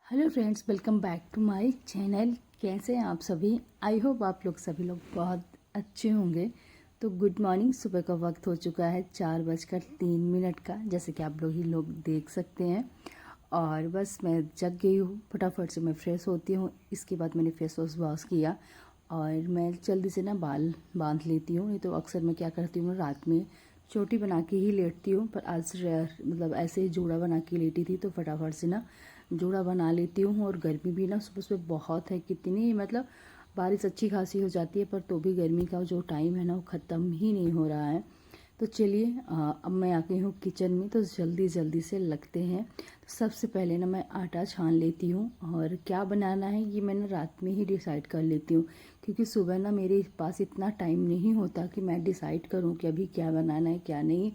Hello friends, welcome back to my channel. कैसे हैं आप सभी? आई होप आप लोग सभी लोग बहुत अच्छे होंगे। तो गुड मॉर्निंग। सुबह का वक्त हो चुका है 4:03 का, जैसे कि आप लोग ही लोग देख सकते हैं। और बस मैं जग गई हूँ, फटाफट से मैं फ्रेश होती हूँ। इसके बाद मैंने फेस वॉश किया और मैं जल्दी से ना बाल बांध लेती हूँ। नहीं तो अक्सर मैं क्या करती हूँ, रात में चोटी बना के ही लेटती हूँ, पर आज मतलब ऐसे ही जोड़ा बना के लेटी थी तो फटाफट से ना जोड़ा बना लेती हूँ। और गर्मी भी ना सुबह सुबह बहुत है, कितनी मतलब बारिश अच्छी खासी हो जाती है, पर तो भी गर्मी का जो टाइम है ना वो ख़त्म ही नहीं हो रहा है। तो चलिए अब मैं आ गई हूँ किचन में, तो जल्दी जल्दी से लगते हैं। तो सबसे पहले ना मैं आटा छान लेती हूँ, और क्या बनाना है ये मैंने रात में ही डिसाइड कर लेती हूँ, क्योंकि सुबह ना मेरे पास इतना टाइम नहीं होता कि मैं डिसाइड करूँ कि अभी क्या बनाना है क्या नहीं।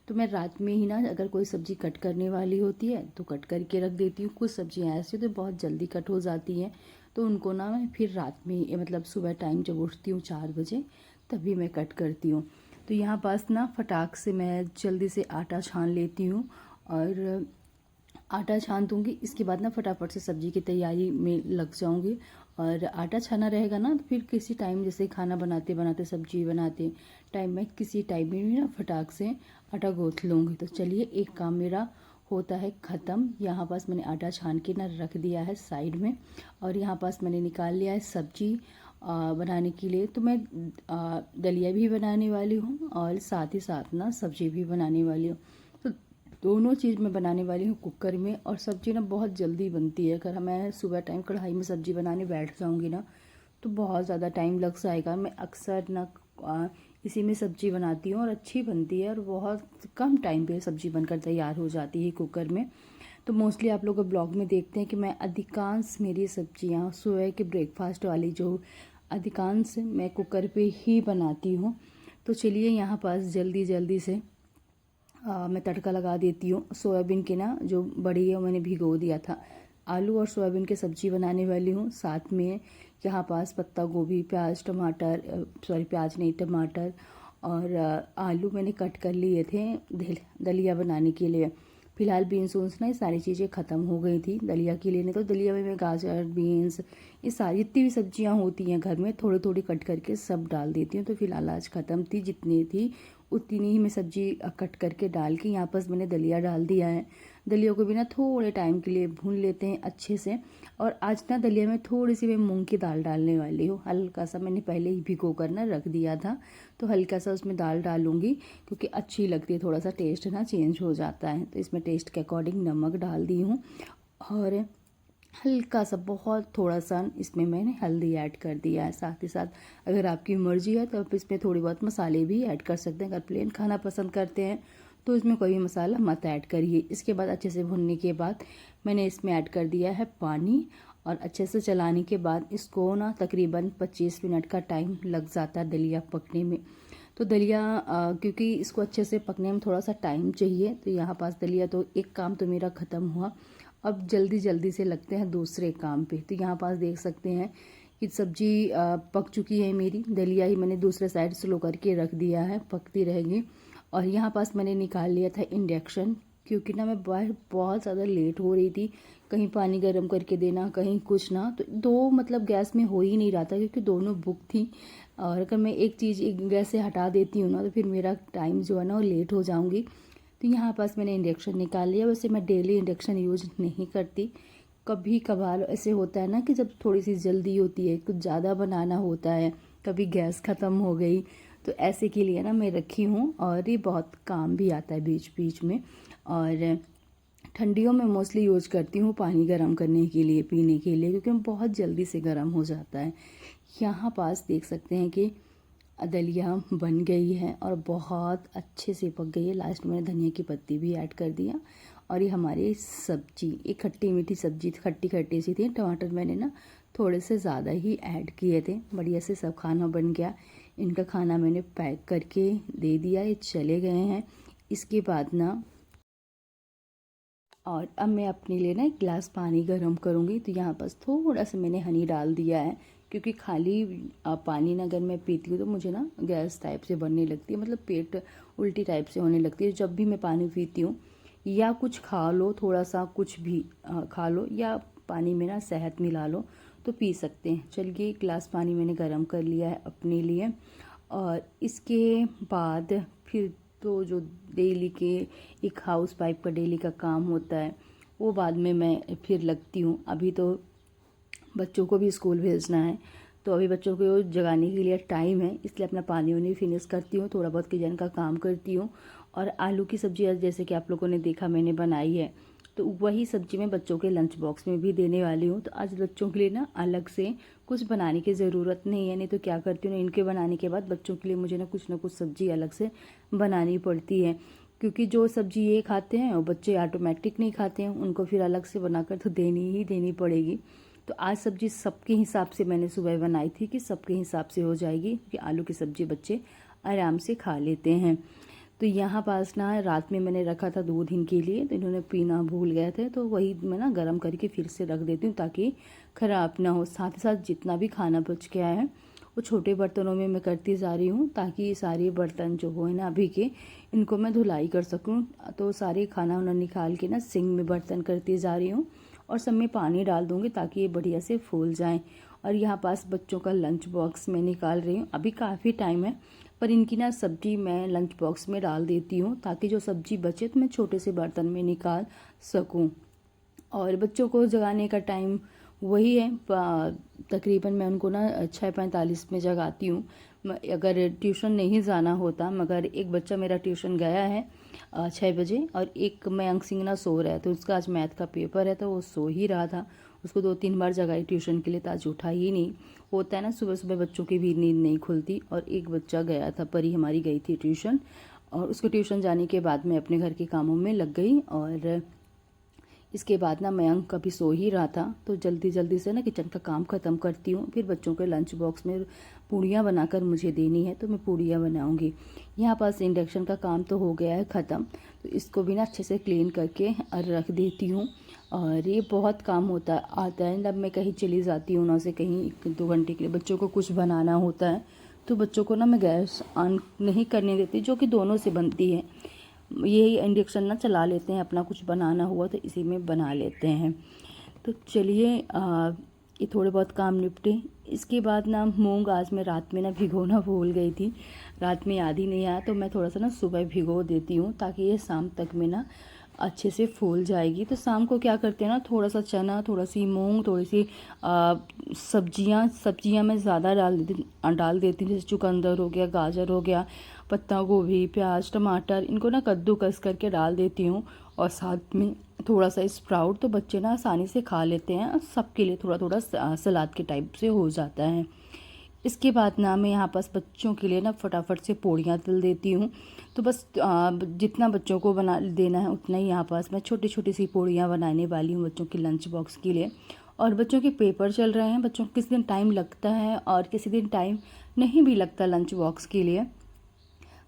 तो मैं रात में ही ना, अगर कोई सब्ज़ी कट करने वाली होती है तो कट करके रख देती हूँ। कुछ सब्जियाँ ऐसी तो बहुत जल्दी कट हो जाती हैं, तो उनको ना मैं फिर रात में मतलब सुबह टाइम जब उठती हूँ 4 बजे तभी मैं कट करती हूँ। तो यहाँ पास ना फटाक से मैं जल्दी से आटा छान लेती हूँ, और आटा छान दूँगी। इसके बाद ना फटाफट से सब्ज़ी की तैयारी में लग जाऊँगी। और आटा छाना रहेगा ना तो फिर किसी टाइम, जैसे खाना बनाते बनाते सब्जी बनाते टाइम में किसी टाइम में भी ना फटाक से आटा गूँथ लूँगी। तो चलिए एक काम मेरा होता है ख़त्म। यहाँ पास मैंने आटा छान के ना रख दिया है साइड में, और यहाँ पास मैंने निकाल लिया है सब्जी बनाने के लिए। तो मैं दलिया भी बनाने वाली हूँ और साथ ही साथ ना सब्जी भी बनाने वाली हूँ। तो दोनों चीज़ मैं बनाने वाली हूँ कुकर में, और सब्ज़ी ना बहुत जल्दी बनती है। अगर मैं सुबह टाइम कढ़ाई में सब्ज़ी बनाने बैठ जाऊँगी ना तो बहुत ज़्यादा टाइम लग जाएगा। मैं अक्सर ना इसी में सब्ज़ी बनाती हूँ और अच्छी बनती है, और बहुत कम टाइम पे सब्ज़ी बनकर तैयार हो जाती है कुकर में। तो मोस्टली आप लोग ब्लॉग में देखते हैं कि मैं अधिकांश मेरी सब्जियाँ सुबह के ब्रेकफास्ट वाली जो अधिकांश मैं कुकर पे ही बनाती हूँ। तो चलिए यहाँ पास जल्दी जल्दी से मैं तड़का लगा देती हूँ। सोयाबीन के ना जो बड़ी है वो मैंने भिगो दिया था। आलू और सोयाबीन की सब्ज़ी बनाने वाली हूँ। साथ में यहाँ पास पत्ता गोभी, प्याज, टमाटर, सॉरी प्याज नहीं टमाटर, और आलू मैंने कट कर लिए थे दलिया बनाने के लिए। फ़िलहाल बीन्स वून्स ना ये सारी चीज़ें ख़त्म हो गई थी दलिया के लिए। नहीं तो दलिया में मैं गाजर, बीन्स, ये सारी जितनी भी सब्जियां होती हैं घर में थोड़ी थोड़ी कट करके सब डाल देती हूँ। तो फिलहाल आज ख़त्म थी, जितनी थी उतनी ही मैं सब्जी कट करके डाल के यहाँ पर मैंने दलिया डाल दिया है। दलिया को भी ना थोड़े टाइम के लिए भून लेते हैं अच्छे से। और आज ना दलिया में थोड़ी सी मैं मूंग की दाल डालने वाली हूँ। हल्का सा मैंने पहले ही भिगो कर ना रख दिया था, तो हल्का सा उसमें दाल डालूंगी, क्योंकि अच्छी लगती है। थोड़ा सा टेस्ट ना चेंज हो जाता है, तो इसमें टेस्ट के अकॉर्डिंग नमक डाल दी हूँ। और हल्का सा बहुत थोड़ा सा इसमें मैंने हल्दी ऐड कर दिया है। साथ ही साथ अगर आपकी मर्ज़ी है तो आप इसमें थोड़ी बहुत मसाले भी ऐड कर सकते हैं। अगर प्लेन खाना पसंद करते हैं तो इसमें कोई भी मसाला मत ऐड करिए। इसके बाद अच्छे से भुनने के बाद मैंने इसमें ऐड कर दिया है पानी, और अच्छे से चलाने के बाद इसको ना तकरीबन 25 मिनट का टाइम लग जाता है दलिया पकने में। तो दलिया क्योंकि इसको अच्छे से पकने में थोड़ा सा टाइम चाहिए, तो यहाँ पास दलिया तो एक काम तो मेरा ख़त्म हुआ। अब जल्दी जल्दी से लगते हैं दूसरे काम पे। तो यहाँ पास देख सकते हैं कि सब्जी पक चुकी है मेरी। दलिया ही मैंने दूसरे साइड स्लो करके रख दिया है, पकती रहेगी। और यहाँ पास मैंने निकाल लिया था इंडक्शन, क्योंकि ना मैं बाहर बहुत ज़्यादा लेट हो रही थी। कहीं पानी गर्म करके देना, कहीं कुछ ना, तो दो मतलब गैस में हो ही नहीं रहा था, क्योंकि दोनों बुक थी। और अगर मैं एक चीज़ एक गैस से हटा देती हूँ ना तो फिर मेरा टाइम जो है ना वो लेट हो जाऊँगी। तो यहाँ पास मैंने इंडक्शन निकाल लिया। वैसे मैं डेली इंडक्शन यूज नहीं करती, कभी कभार ऐसे होता है ना कि जब थोड़ी सी जल्दी होती है, कुछ ज़्यादा बनाना होता है, कभी गैस ख़त्म हो गई, तो ऐसे के लिए ना मैं रखी हूँ। और ये बहुत काम भी आता है बीच बीच में। और ठंडियों में मोस्टली यूज करती हूँ पानी गर्म करने के लिए, पीने के लिए, क्योंकि बहुत जल्दी से गर्म हो जाता है। यहाँ पास देख सकते हैं कि दलिया बन गई है और बहुत अच्छे से पक गई है। लास्ट में धनिया की पत्ती भी ऐड कर दिया। और ये हमारी सब्जी एक खट्टी मीठी सब्जी, खट्टी खट्टी सी थी। टमाटर मैंने ना थोड़े से ज़्यादा ही ऐड किए थे। बढ़िया से सब खाना बन गया। इनका खाना मैंने पैक करके दे दिया, ये चले गए हैं। इसके बाद ना, और अब मैं अपने लिए ना एक गिलास पानी गर्म करूँगी। तो यहाँ बस थोड़ा सा मैंने हनी डाल दिया है, क्योंकि खाली पानी ना अगर मैं पीती हूँ तो मुझे ना गैस टाइप से बनने लगती है, मतलब पेट उल्टी टाइप से होने लगती है जब भी मैं पानी पीती हूँ। या कुछ खा लो, थोड़ा सा कुछ भी खा लो, या पानी में ना शहद मिला लो तो पी सकते हैं। चलिए, एक गिलास पानी मैंने गर्म कर लिया है अपने लिए। और इसके बाद फिर तो जो डेली के एक हाउस वाइफ का डेली का काम होता है वो बाद में मैं फिर लगती हूँ। अभी तो बच्चों को भी स्कूल भेजना है, तो अभी बच्चों को जगाने के लिए टाइम है, इसलिए अपना पानी वानी फिनिश करती हूँ, थोड़ा बहुत किचन का काम करती हूँ। और आलू की सब्ज़ी आज जैसे कि आप लोगों ने देखा मैंने बनाई है, तो वही सब्ज़ी मैं बच्चों के लंच बॉक्स में भी देने वाली हूँ। तो आज बच्चों के लिए ना अलग से कुछ बनाने की ज़रूरत नहीं है, नहीं तो क्या करती हूँ ना, इनके बनाने के बाद बच्चों के लिए मुझे ना कुछ सब्ज़ी अलग से बनानी पड़ती है, क्योंकि जो सब्ज़ी ये खाते हैं वो बच्चे ऑटोमेटिक नहीं खाते हैं, उनको फिर अलग से बनाकर तो देनी पड़ेगी। तो आज सब्ज़ी सबके हिसाब से मैंने सुबह बनाई थी कि सबके हिसाब से हो जाएगी, क्योंकि आलू की सब्ज़ी बच्चे आराम से खा लेते हैं। तो यहाँ पास ना रात में मैंने रखा था दूध इनके लिए, तो इन्होंने पीना भूल गए थे, तो वही मैं ना गर्म करके फिर से रख देती हूँ ताकि ख़राब ना हो। साथ ही साथ जितना भी खाना बच गया है वो छोटे बर्तनों में मैं करती जा रही हूँ, ताकि सारे बर्तन जो हो ना अभी के, इनको मैं धुलाई कर सकूँ। तो सारे खाना उन्हें निकाल के ना सिंक में बर्तन करती जा रही हूँ और सब में पानी डाल दूँगी ताकि ये बढ़िया से फूल जाएँ। और यहाँ पास बच्चों का लंच बॉक्स मैं निकाल रही हूँ। अभी काफ़ी टाइम है, पर इनकी ना सब्ज़ी मैं लंच बॉक्स में डाल देती हूँ ताकि जो सब्ज़ी बचे तो मैं छोटे से बर्तन में निकाल सकूँ। और बच्चों को जगाने का टाइम वही है, तकरीबन मैं उनको ना 6:45 में जगाती हूँ। अगर ट्यूशन नहीं जाना होता, मगर एक बच्चा मेरा ट्यूशन गया है 6 बजे, और एक मयंक सिंह ना सो रहा है, तो उसका आज मैथ का पेपर है तो वो सो ही रहा था। उसको 2-3 बार जगाई ट्यूशन के लिए, तो आज उठा ही नहीं। होता है ना, सुबह सुबह बच्चों की भी नींद नहीं खुलती। और एक बच्चा गया था, परी हमारी गई थी ट्यूशन, और उसको ट्यूशन जाने के बाद मैं अपने घर के कामों में लग गई। और इसके बाद ना मयंक कभी सो ही रहा था, तो जल्दी जल्दी से ना किचन का काम ख़त्म करती हूँ। फिर बच्चों के लंच बॉक्स में पूड़ियाँ बनाकर मुझे देनी है, तो मैं पूड़ियाँ बनाऊँगी। यहाँ पास इंडक्शन का काम तो हो गया है ख़त्म, तो इसको भी ना अच्छे से क्लीन करके रख देती हूँ। और ये बहुत काम आता है जब मैं कहीं चली जाती हूँ ना, से कहीं 1-2 घंटे के लिए बच्चों को कुछ बनाना होता है, तो बच्चों को ना मैं गैस ऑन नहीं करने देती, जो कि दोनों से बनती है। यही इंडक्शन ना चला लेते हैं, अपना कुछ बनाना हुआ तो इसी में बना लेते हैं। तो चलिए, ये थोड़े बहुत काम निपटे। इसके बाद ना मूंग आज मैं रात में ना भिगोना भूल गई थी, रात में याद ही नहीं आया, तो मैं थोड़ा सा ना सुबह भिगो देती हूँ ताकि ये शाम तक में ना अच्छे से फूल जाएगी। तो शाम को क्या करते हैं ना, थोड़ा सा चना, थोड़ा सी मूंग, थोड़ी सी सब्जियाँ मैं ज़्यादा डाल देती हूँ, जैसे चुकंदर हो गया, गाजर हो गया, पत्ता गोभी, प्याज, टमाटर, इनको ना कद्दूकस करके डाल देती हूँ। और साथ में थोड़ा सा स्प्राउट, तो बच्चे ना आसानी से खा लेते हैं, और सबके लिए थोड़ा थोड़ा सलाद के टाइप से हो जाता है। इसके बाद ना मैं यहाँ पास बच्चों के लिए ना फटाफट से पूड़ियाँ तल देती हूँ। तो बस जितना बच्चों को बना देना है उतना ही यहाँ पास मैं छोटी छोटी सी पूड़ियाँ बनाने वाली हूँ बच्चों के लंच बॉक्स के लिए। और बच्चों के पेपर चल रहे हैं, बच्चों को किसी दिन टाइम लगता है और किसी दिन टाइम नहीं भी लगता लंच बॉक्स के लिए,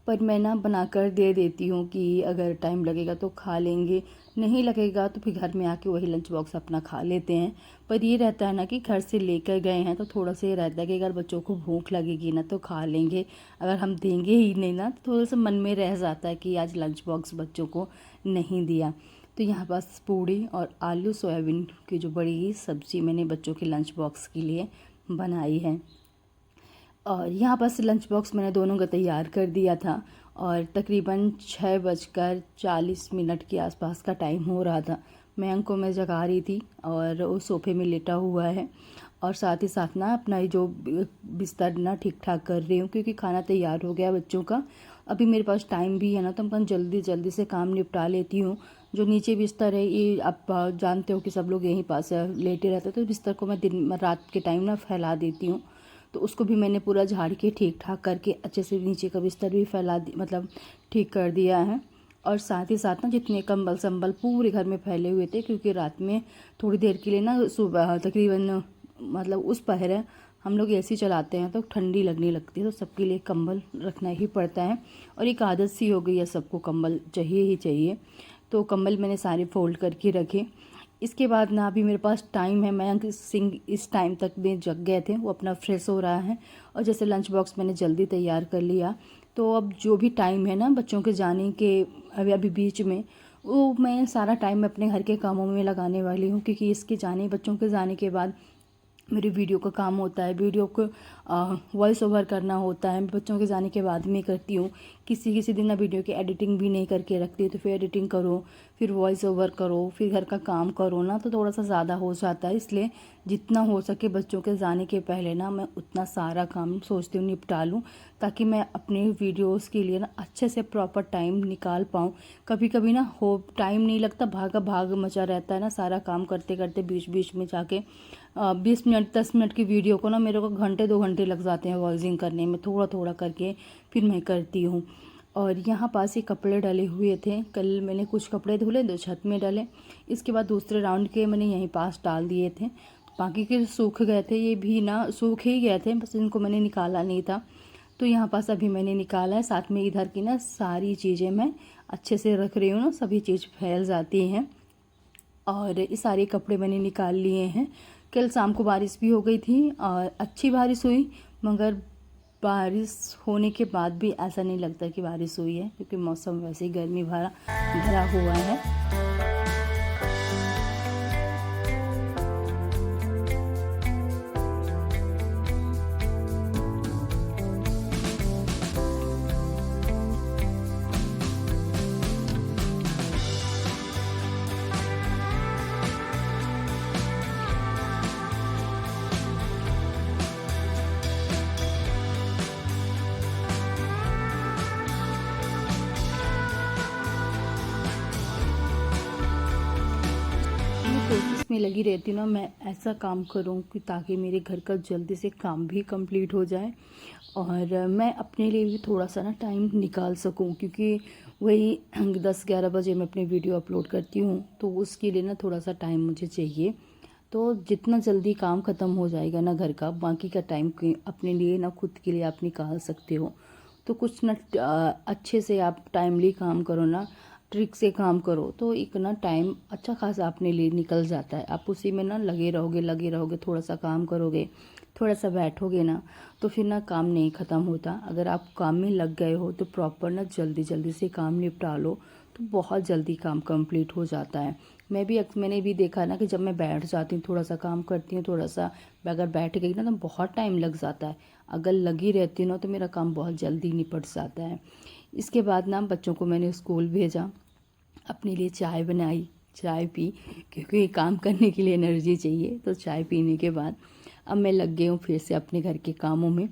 पर मैं ना बनाकर दे देती हूँ कि अगर टाइम लगेगा तो खा लेंगे, नहीं लगेगा तो फिर घर में आके वही लंच बॉक्स अपना खा लेते हैं। पर ये रहता है ना कि घर से लेकर गए हैं तो थोड़ा सा ये रहता है कि अगर बच्चों को भूख लगेगी ना तो खा लेंगे, अगर हम देंगे ही नहीं ना तो थोड़ा सा मन में रह जाता है कि आज लंच बॉक्स बच्चों को नहीं दिया। तो यहाँ पास पूड़ी और आलू सोयाबीन की जो बड़ी सब्ज़ी मैंने बच्चों के लंच बॉक्स के लिए बनाई है। और यहाँ पर लंच बॉक्स मैंने दोनों का तैयार कर दिया था, और तकरीबन 6:40 के आसपास का टाइम हो रहा था। मयंक को मैं जगा रही थी और वो सोफे में लेटा हुआ है, और साथ ही साथ ना अपना ये जो बिस्तर ना ठीक ठाक कर रही हूँ, क्योंकि खाना तैयार हो गया बच्चों का। अभी मेरे पास टाइम भी है ना, तो मैं जल्दी जल्दी से काम निपटा लेती हूँ। जो नीचे बिस्तर है ये आप जानते हो कि सब लोग यहीं पास लेटे रहते हैं, तो बिस्तर को मैं रात के टाइम ना फैला देती हूँ। तो उसको भी मैंने पूरा झाड़ के ठीक ठाक करके अच्छे से नीचे का बिस्तर भी मतलब ठीक कर दिया है। और साथ ही साथ ना जितने कंबल संबल पूरे घर में फैले हुए थे, क्योंकि रात में थोड़ी देर के लिए ना सुबह तकरीबन मतलब उस पहर हम लोग एसी चलाते हैं तो ठंडी लगने लगती है, तो सबके लिए कंबल रखना ही पड़ता है। और एक आदत सी हो गई है, सबको कंबल चाहिए ही चाहिए। तो कंबल मैंने सारे फोल्ड करके रखे। इसके बाद ना अभी मेरे पास टाइम है, मयंक सिंह इस टाइम तक में जग गए थे, वो अपना फ्रेश हो रहा है। और जैसे लंच बॉक्स मैंने जल्दी तैयार कर लिया, तो अब जो भी टाइम है ना बच्चों के जाने के अभी बीच में, वो मैं सारा टाइम अपने घर के कामों में लगाने वाली हूँ, क्योंकि इसके जाने बच्चों के जाने के बाद मेरी वीडियो का काम होता है, वीडियो को वॉइस ओवर करना होता है, बच्चों के जाने के बाद में करती हूँ। किसी किसी दिन ना वीडियो की एडिटिंग भी नहीं करके रखती, तो फिर एडिटिंग करो, फिर वॉइस ओवर करो, फिर घर का काम करो ना, तो थोड़ा सा ज़्यादा हो जाता है। इसलिए जितना हो सके बच्चों के जाने के पहले ना मैं उतना सारा काम सोचती हूँ निपटा लूँ, ताकि मैं अपने वीडियोस के लिए ना अच्छे से प्रॉपर टाइम निकाल पाऊँ। कभी कभी ना हो टाइम नहीं लगता, भागा भाग मचा रहता है ना, सारा काम करते करते बीच बीच में जाके 20 मिनट 10 मिनट की वीडियो को ना मेरे को घंटे 2 घंटे लग जाते हैं वॉइसिंग करने में, थोड़ा थोड़ा करके फिर मैं करती हूँ। और यहाँ पास ही कपड़े डले हुए थे, कल मैंने कुछ कपड़े धुले, 2 छत में डाले, इसके बाद दूसरे राउंड के मैंने यहीं पास डाल दिए थे। बाकी के सूख गए थे, ये भी ना सूख ही गए थे, बस इनको मैंने निकाला नहीं था, तो यहाँ पास अभी मैंने निकाला है। साथ में इधर की ना सारी चीज़ें मैं अच्छे से रख रही हूँ ना, सभी चीज़ फैल जाती हैं। और ये सारे कपड़े मैंने निकाल लिए हैं। कल शाम को बारिश भी हो गई थी और अच्छी बारिश हुई, मगर बारिश होने के बाद भी ऐसा नहीं लगता कि बारिश हुई है, क्योंकि मौसम वैसे ही गर्मी भरा भरा हुआ है। कोशिश में लगी रहती हूँ ना, मैं ऐसा काम करूँ कि ताकि मेरे घर का जल्दी से काम भी कंप्लीट हो जाए और मैं अपने लिए भी थोड़ा सा ना टाइम निकाल सकूँ, क्योंकि वही 10-11 बजे मैं अपनी वीडियो अपलोड करती हूँ, तो उसके लिए ना थोड़ा सा टाइम मुझे चाहिए। तो जितना जल्दी काम ख़त्म हो जाएगा ना घर का, बाकी का टाइम अपने लिए ना खुद के लिए आप निकाल सकते हो। तो कुछ ना अच्छे से आप टाइमली काम करो ना, ट्रिक से काम करो, तो एक ना टाइम अच्छा खासा अपने लिए निकल जाता है। आप उसी में ना लगे रहोगे, थोड़ा सा काम करोगे, थोड़ा सा बैठोगे ना, तो फिर ना काम नहीं ख़त्म होता। अगर आप काम में लग गए हो तो प्रॉपर ना जल्दी जल्दी से काम निपटा लो, तो बहुत जल्दी काम कंप्लीट हो जाता है। मैंने भी देखा ना कि जब मैं बैठ जाती हूँ, थोड़ा सा काम करती हूँ, थोड़ा सा अगर बैठ गई ना तो बहुत टाइम लग जाता है। अगर लगी रहती हूँ ना तो मेरा काम बहुत जल्दी निपट जाता है। इसके बाद ना बच्चों को मैंने स्कूल भेजा, अपने लिए चाय बनाई, चाय पी, क्योंकि काम करने के लिए एनर्जी चाहिए। तो चाय पीने के बाद अब मैं लग गई हूँ फिर से अपने घर के कामों में।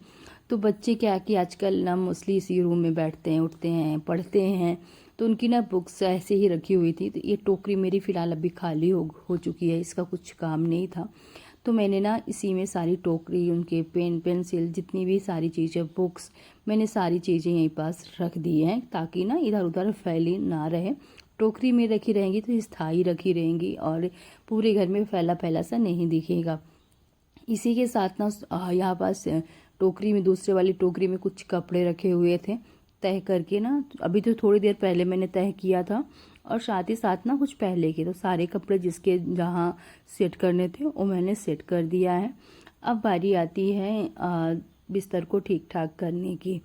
तो बच्चे क्या कि आजकल ना मोस्टली इसी रूम में बैठते हैं, उठते हैं, पढ़ते हैं, तो उनकी ना बुक्स ऐसे ही रखी हुई थी। तो ये टोकरी मेरी फ़िलहाल अभी खाली हो चुकी है, इसका कुछ काम नहीं था, तो मैंने ना इसी में सारी टोकरी, उनके पेन पेंसिल, जितनी भी सारी चीज़ें, बुक्स, मैंने सारी चीज़ें यहीं पास रख दी हैं, ताकि ना इधर उधर फैली ना रहे। टोकरी में रखी रहेंगी तो स्थायी रखी रहेंगी और पूरे घर में फैला फैला सा नहीं दिखेगा। इसी के साथ ना यहाँ पास टोकरी में, दूसरे वाली टोकरी में कुछ कपड़े रखे हुए थे तह करके ना, अभी तो थोड़ी देर पहले मैंने तह किया था, और साथ ही साथ ना कुछ पहले के, तो सारे कपड़े जिसके जहाँ सेट करने थे वो मैंने सेट कर दिया है। अब बारी आती है बिस्तर को ठीक ठाक करने की।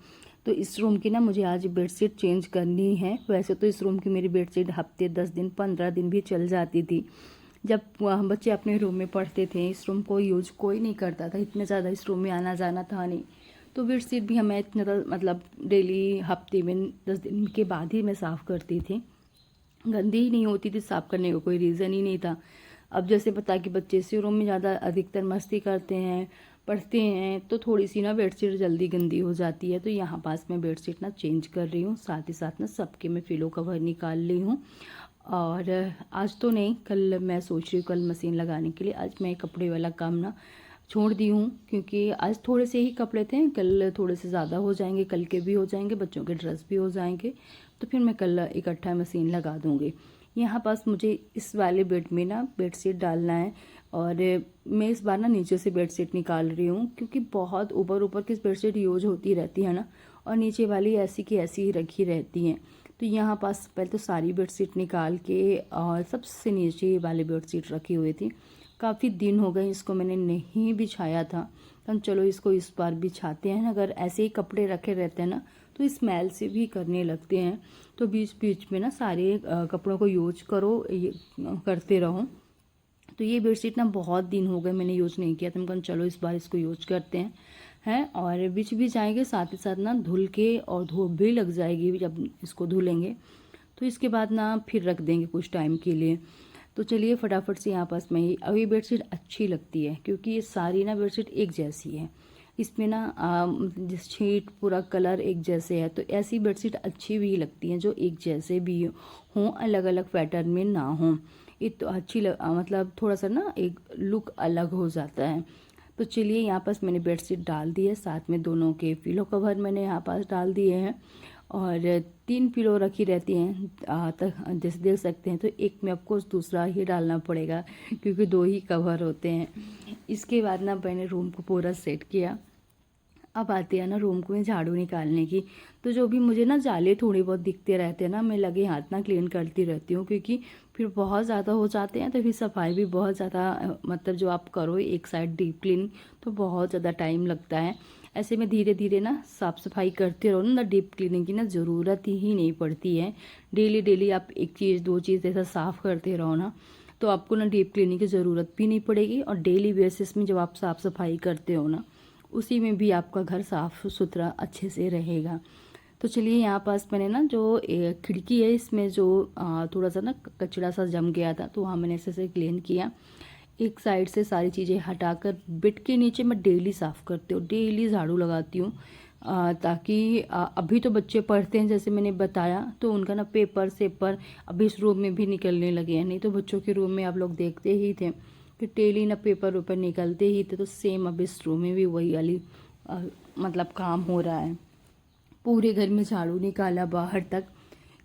तो इस रूम की ना मुझे आज बेडशीट चेंज करनी है। वैसे तो इस रूम की मेरी बेडशीट हफ्ते 10 दिन 15 दिन भी चल जाती थी। जब बच्चे अपने रूम में पढ़ते थे, इस रूम को यूज कोई नहीं करता था, इतने ज़्यादा इस रूम में आना जाना था नहीं, तो बेडशीट भी हमें इतना मतलब डेली हफ्ते में 10 दिन के बाद ही मैं साफ़ करती थी। गंदी ही नहीं होती थी, साफ़ करने का कोई रीज़न ही नहीं था। अब जैसे पता कि बच्चे इसी रूम में ज़्यादा अधिकतर मस्ती करते हैं, पढ़ते हैं, तो थोड़ी सी ना बेडशीट जल्दी गंदी हो जाती है। तो यहाँ पास मैं बेडशीट ना चेंज कर रही हूँ, साथ ही साथ ना सबके मैं पिलो कवर निकाल ली हूँ। और आज तो नहीं, कल मैं सोच रही हूँ कल मशीन लगाने के लिए। आज मैं कपड़े वाला काम ना छोड़ दी हूँ, क्योंकि आज थोड़े से ही कपड़े थे, कल थोड़े से ज़्यादा हो जाएंगे, कल के भी हो जाएंगे, बच्चों के ड्रेस भी हो जाएंगे, तो फिर मैं कल इकट्ठा मशीन लगा दूँगी। यहाँ पास मुझे इस वाले बेड में ना बेडशीट डालना है, और मैं इस बार ना नीचे से बेडशीट निकाल रही हूँ, क्योंकि बहुत ऊपर ऊपर की बेडशीट यूज होती रहती है ना, और नीचे वाली ऐसी की ऐसी ही रखी रहती हैं। तो यहाँ पास पहले तो सारी बेडशीट निकाल के और सबसे नीचे वाली बेडशीट रखी हुई थी, काफ़ी दिन हो गए इसको मैंने नहीं बिछाया था, तो चलो इसको इस बार बिछाते हैं। अगर ऐसे ही कपड़े रखे रहते हैं ना तो स्मेल से भी करने लगते हैं, तो बीच बीच में ना सारे कपड़ों को यूज करो, ये करते रहो। तो ये बेडशीट ना बहुत दिन हो गए मैंने यूज़ नहीं किया, तो हम कहा चलो इस बार इसको यूज करते हैं और बिछ भी जाएंगे, साथ ही साथ ना धुल के और धूप भी लग जाएगी जब इसको धुलेंगे। तो इसके बाद ना फिर रख देंगे कुछ टाइम के लिए। तो चलिए फटाफट से यहाँ पास में ही, अब ये बेडशीट अच्छी लगती है क्योंकि ये सारी ना बेडशीट एक जैसी है। इसमें ना शीट पूरा कलर एक जैसे है, तो ऐसी बेडशीट अच्छी भी लगती हैं जो एक जैसे भी हों, अलग अलग पैटर्न में ना हों। ये तो अच्छी मतलब थोड़ा सा ना एक लुक अलग हो जाता है। तो चलिए यहाँ पास मैंने बेडशीट डाल दी है, साथ में दोनों के पिलो कवर मैंने यहाँ पास डाल दिए हैं और 3 पिलो रखी रहती हैं तक, जैसे देख सकते हैं। तो एक में आपको दूसरा ही डालना पड़ेगा क्योंकि 2 ही कवर होते हैं। इसके बाद ना मैंने रूम को पूरा सेट किया। अब आती है ना रूम को झाड़ू निकालने की। तो जो भी मुझे ना जाले थोड़ी बहुत दिखते रहते हैं ना, मैं लगे हाथ ना क्लीन करती रहती हूँ, क्योंकि फिर बहुत ज़्यादा हो जाते हैं तो फिर सफाई भी बहुत ज़्यादा, मतलब जो आप करो एक साइड डीप क्लीन तो बहुत ज़्यादा टाइम लगता है। ऐसे में धीरे धीरे ना साफ़ सफाई करते रहो ना, डीप क्लीनिंग की ना ज़रूरत ही नहीं पड़ती है। डेली डेली आप एक चीज़ 2 चीज़ ऐसा साफ़ करते रहो ना, तो आपको ना डीप क्लीनिंग की ज़रूरत भी नहीं पड़ेगी। और डेली बेसिस में जब आप साफ़ सफाई करते हो ना, उसी में भी आपका घर साफ़ सुथरा अच्छे से रहेगा। तो चलिए यहाँ पास मैंने ना जो खिड़की है इसमें जो थोड़ा सा ना कचरा सा जम गया था, तो वहाँ मैंने ऐसे से क्लीन किया। एक साइड से सारी चीज़ें हटाकर बेड के नीचे मैं डेली साफ़ करती हूँ, डेली झाड़ू लगाती हूँ, ताकि अभी तो बच्चे पढ़ते हैं जैसे मैंने बताया, तो उनका ना पेपर सेपर अभी इस रूम में भी निकलने लगे हैं। नहीं तो बच्चों के रूम में आप लोग देखते ही थे कि डेली ना पेपर वेपर निकलते ही थे, तो सेम अब इस रूम में भी वही वाली मतलब काम हो रहा है। पूरे घर में झाड़ू निकाला बाहर तक।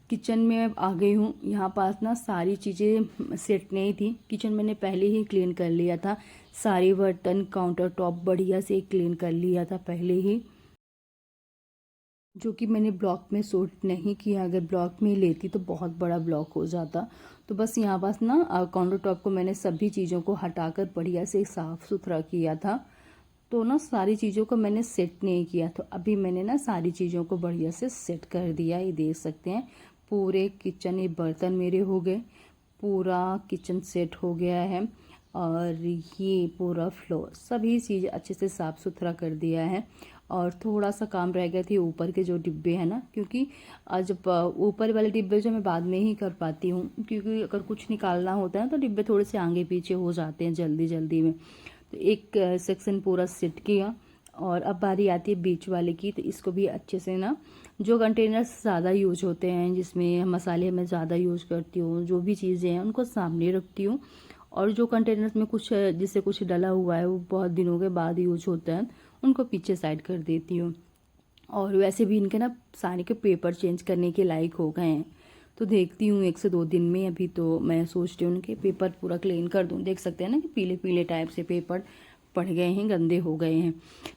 किचन में अब आ गई हूँ। यहाँ पास ना सारी चीज़ें सेट नहीं थी, किचन मैंने पहले ही क्लीन कर लिया था, सारे बर्तन काउंटर टॉप बढ़िया से क्लीन कर लिया था पहले ही, जो कि मैंने ब्लॉक में शूट नहीं किया। अगर ब्लॉक में लेती तो बहुत बड़ा ब्लॉक हो जाता। तो बस यहाँ पास ना काउंटर टॉप को मैंने सभी चीज़ों को हटाकर बढ़िया से साफ़ सुथरा किया था। तो ना सारी चीज़ों को मैंने सेट नहीं किया, तो अभी मैंने ना सारी चीज़ों को बढ़िया से सेट कर दिया। ये देख सकते हैं पूरे किचन, ये बर्तन मेरे हो गए, पूरा किचन सेट हो गया है। और ये पूरा फ्लोर सभी चीज़ अच्छे से साफ़ सुथरा कर दिया है। और थोड़ा सा काम रह गया थी ऊपर के जो डिब्बे हैं ना, क्योंकि जब ऊपर वाले डिब्बे जो मैं बाद में ही कर पाती हूँ, क्योंकि अगर कुछ निकालना होता है तो डिब्बे थोड़े से आगे पीछे हो जाते हैं जल्दी जल्दी में। तो एक सेक्शन पूरा सेट किया और अब बारी आती है बीच वाले की। तो इसको भी अच्छे से ना, जो कंटेनर्स ज़्यादा यूज होते हैं जिसमें मसाले मैं ज़्यादा यूज करती हूँ, जो भी चीज़ें हैं उनको सामने रखती हूँ। और जो कंटेनर्स में कुछ जिससे कुछ डला हुआ है, वो बहुत दिनों के बाद यूज होता है, उनको पीछे साइड कर देती हूँ। और वैसे भी इनके ना सारे के पेपर चेंज करने के लायक हो गए हैं, तो देखती हूँ 1 से 2 दिन में। अभी तो मैं सोचती हूँ उनके पेपर पूरा क्लीन कर दूँ। देख सकते हैं ना कि पीले पीले टाइप से पेपर पड़ गए हैं, गंदे हो गए हैं।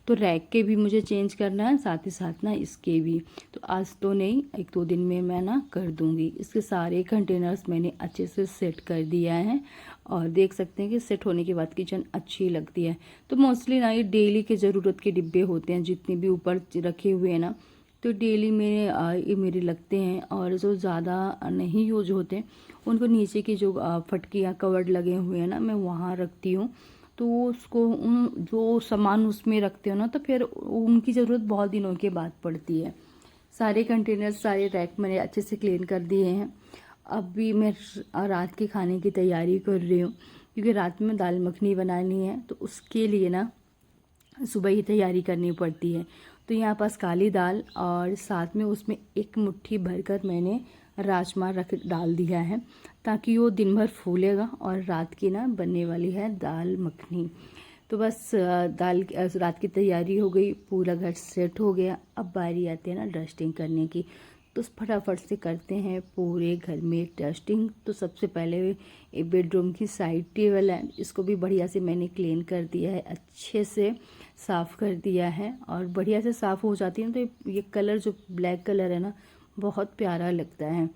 तो रैक के भी मुझे चेंज करना है, साथ ही साथ ना इसके भी। तो आज तो नहीं, 1-2 दिन में मैं ना कर दूँगी। इसके सारे कंटेनर्स मैंने अच्छे से सेट कर दिया है और देख सकते हैं कि सेट होने के बाद किचन अच्छी लगती है। तो मोस्टली ना ये डेली के ज़रूरत के डिब्बे होते हैं, जितने भी ऊपर रखे हुए हैं ना, तो डेली में ये मेरे लगते हैं। और जो ज़्यादा नहीं यूज होते उनको नीचे की जो फटकियाँ कवर्ड लगे हुए हैं ना, मैं वहाँ रखती हूँ। तो उसको जो सामान उसमें रखते हो ना, तो फिर उनकी ज़रूरत बहुत दिनों के बाद पड़ती है। सारे कंटेनर सारे रैक मैंने अच्छे से क्लीन कर दिए हैं। अभी मैं रात के खाने की तैयारी कर रही हूँ, क्योंकि रात में दाल मखनी बनानी है, तो उसके लिए ना सुबह ही तैयारी करनी पड़ती है। तो यहाँ पास काली दाल और साथ में उसमें 1 मुट्ठी भरकर मैंने राजमा रख डाल दिया है, ताकि वो दिन भर फूलेगा। और रात की ना बनने वाली है दाल मखनी। तो बस रात की तैयारी हो गई, पूरा घर सेट हो गया। अब बारी आती है ना डस्टिंग करने की, तो फटाफट से करते हैं पूरे घर में डस्टिंग। तो सबसे पहले बेडरूम की साइड टेबल है, इसको भी बढ़िया से मैंने क्लीन कर दिया है, अच्छे से साफ़ कर दिया है। और बढ़िया से साफ़ हो जाती है तो ये कलर जो ब्लैक कलर है ना, बहुत प्यारा लगता है।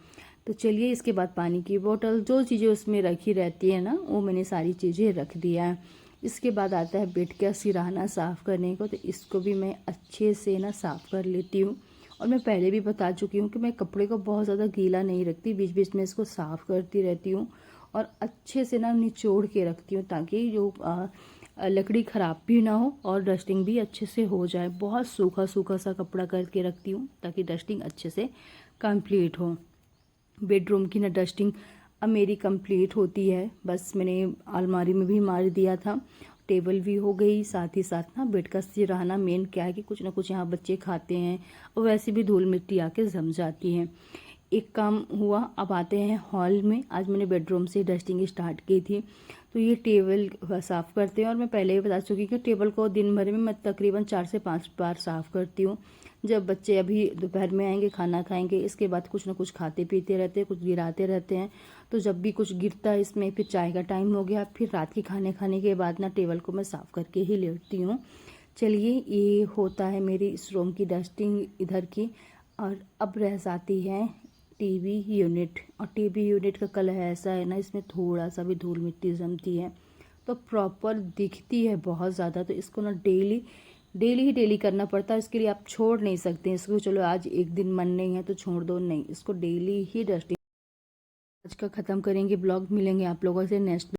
तो चलिए इसके बाद पानी की बोतल, जो चीज़ें उसमें रखी रहती है ना, वो मैंने सारी चीज़ें रख दिया है। इसके बाद आता है बेड का सिरहाना साफ़ करने को, तो इसको भी मैं अच्छे से ना साफ़ कर लेती हूँ। और मैं पहले भी बता चुकी हूँ कि मैं कपड़े को बहुत ज़्यादा गीला नहीं रखती, बीच बीच में इसको साफ़ करती रहती हूँ और अच्छे से ना निचोड़ के रखती हूँ, ताकि जो लकड़ी ख़राब भी ना हो और डस्टिंग भी अच्छे से हो जाए। बहुत सूखा सूखा सा कपड़ा करके रखती हूँ ताकि डस्टिंग अच्छे से कंप्लीट हो। बेडरूम की ना डस्टिंग अब मेरी कंप्लीट होती है, बस मैंने अलमारी में भी मार दिया था, टेबल भी हो गई, साथ ही साथ ना बेड का सिरहाना। मेन क्या है कि कुछ ना कुछ यहाँ बच्चे खाते हैं और वैसे भी धूल मिट्टी आके जम जाती है। एक काम हुआ, अब आते हैं हॉल में। आज मैंने बेडरूम से डस्टिंग स्टार्ट की थी, तो ये टेबल साफ़ करते हैं। और मैं पहले ही बता चुकी कि टेबल को दिन भर में मैं तकरीबन 4 से 5 बार साफ़ करती हूँ। जब बच्चे अभी दोपहर में आएंगे, खाना खाएंगे, इसके बाद कुछ ना कुछ खाते पीते रहते हैं, कुछ गिराते रहते हैं। तो जब भी कुछ गिरता है इसमें, फिर चाय का टाइम हो गया, फिर रात के खाने खाने के बाद ना टेबल को मैं साफ़ करके ही लेटती हूँ। चलिए, ये होता है मेरी इस रूम की डस्टिंग इधर की। और अब रह जाती है टीवी यूनिट। और टीवी यूनिट का कलर ऐसा है ना, इसमें थोड़ा सा भी धूल मिट्टी जमती है तो प्रॉपर दिखती है बहुत ज़्यादा। तो इसको ना डेली करना पड़ता है। इसके लिए आप छोड़ नहीं सकते इसको, चलो आज एक दिन मन नहीं है तो छोड़ दो, नहीं, इसको डेली ही डस्टिंग। आज का ख़त्म करेंगे ब्लॉग, मिलेंगे आप लोगों से नेक्स्ट।